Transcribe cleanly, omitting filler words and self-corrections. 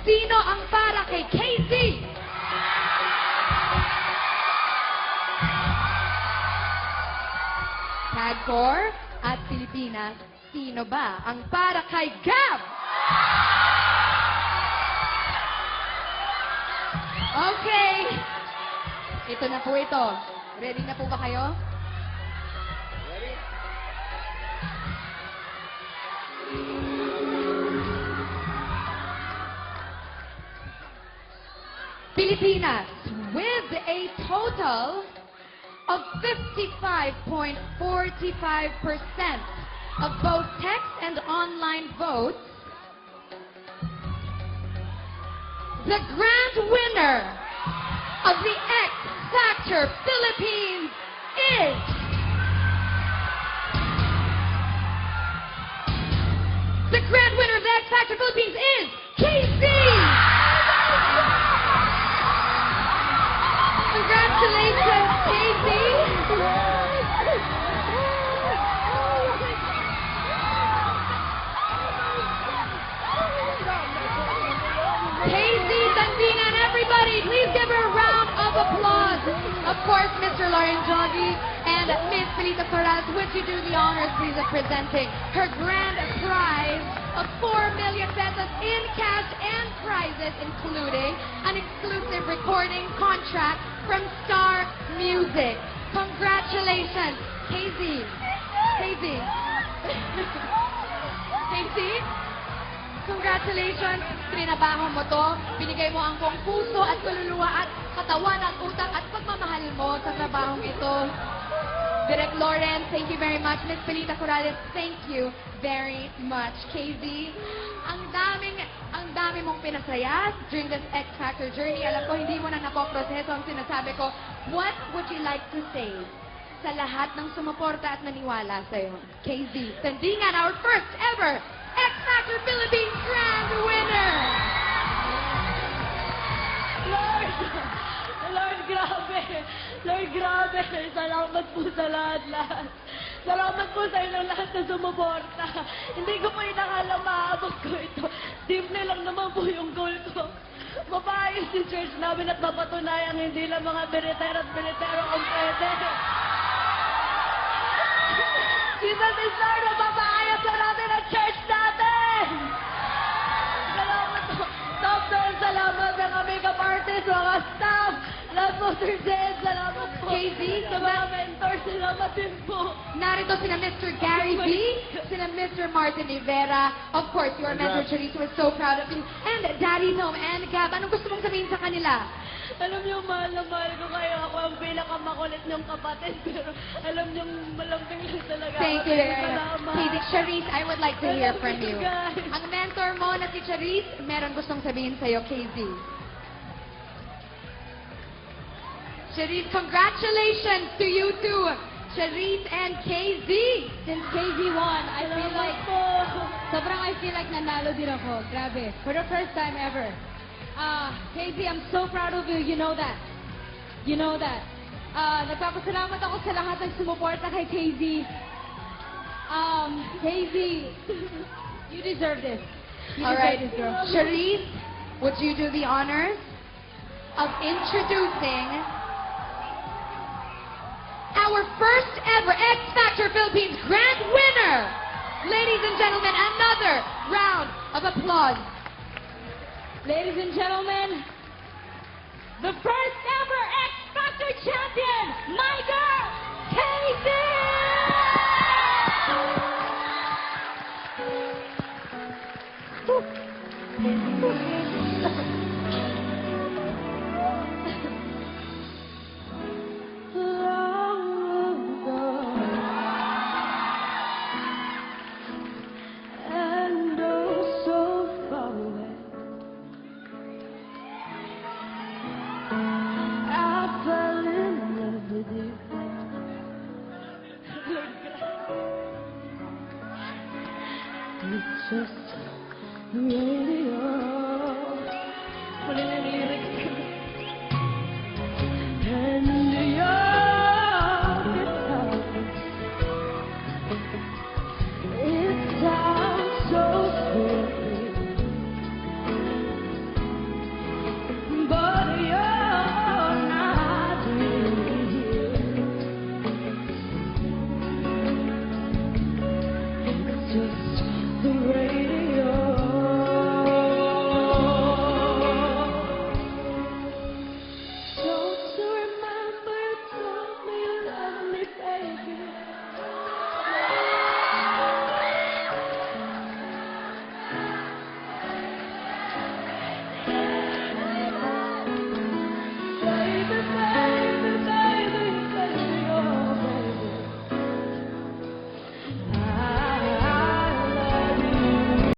Sino ang para kay KZ? Tagcor at Pilipinas, sino ba ang para kay Gab? Okay. Ito na po ito. Ready na po ba kayo? Pilipinas, with a total of 55.45% of both text and online votes, the grand winner of the X Factor Philippines is the grand winner of the X Factor Philippines is KZ. Congratulations, KZ. KZ Tandingan, everybody, please give her a round of applause. Of course, Mr. Lauren Jogi and Miss Felita Corrales, would you do the honors, please, of presenting her grand prize of 4 million pesos in cash and prizes, including an exclusive recording contract from Star Music. Congratulations, KZ. KZ. KZ? Congratulations, trinabaho mo to, binigay mo ang buong puso at kaluluwa at katawan at utak at pagmamahal mo sa trabahong ito. Direk Lauren, thank you very much. Ms. Felita Corrales, thank you very much. KZ, ang dami mong pinasaya during this X Factor journey. Alam ko, hindi mo na napoproseso ang sinasabi ko. What would you like to say sa lahat ng sumuporta at naniwala sa'yo? KZ Tandingan, our first ever X Factor Philippines Grand Winner! Lord, grabe! Lord, grabe! Salamat po sa lahat-lahat. Salamat po sa inyong lahat na sumuporta. Hindi ko po inakala maabot ko ito. Simple lang naman po yung goal ko. Mapaayos si church namin at mapatunayan hindi lang mga beretero at beretero ang pwede. Jesus is Lord, mapapaayos na natin ang church natin! Salamat po. Top down, salamat ng makeup artist, mga staff, lahat po, Sir Zed, salamat po. KZ, sa mga mentors, salamat din po. Narito sina Mr. Gary V, sina Mr. Martin Rivera, of course, your mentor, Charisse, was so proud of you, and Daddy's Home, and Gab, anong gusto mong sabihin sa kanila? Alam niyo, mahal na mahal ko kayo. Ako ang pinakamakulit niyong kapatid, pero alam niyo, malambing lang talaga. Thank you very much. Salamat. KZ, Charisse, I would like to hear from you. Guys. Ang mentor mo na si Charisse, meron gustong sabihin sa'yo, KZ. Charisse, congratulations to you two, Charisse and KZ. Since KZ won, I feel like, I feel like nanalo din ako. Grabe. For the first time ever. KZ, I'm so proud of you. You know that. You know that. Nagpapasalamat ako sa lahat ng sumuporta kay KZ. KZ, you deserve this. You All deserve right, this, girl. Charisse, would you do the honors of introducing our first ever X Factor Philippines Grand Winner? Ladies and gentlemen, another round of applause. Ladies and gentlemen, the first ever X Factor champion, my girl, KZ! It's just radio.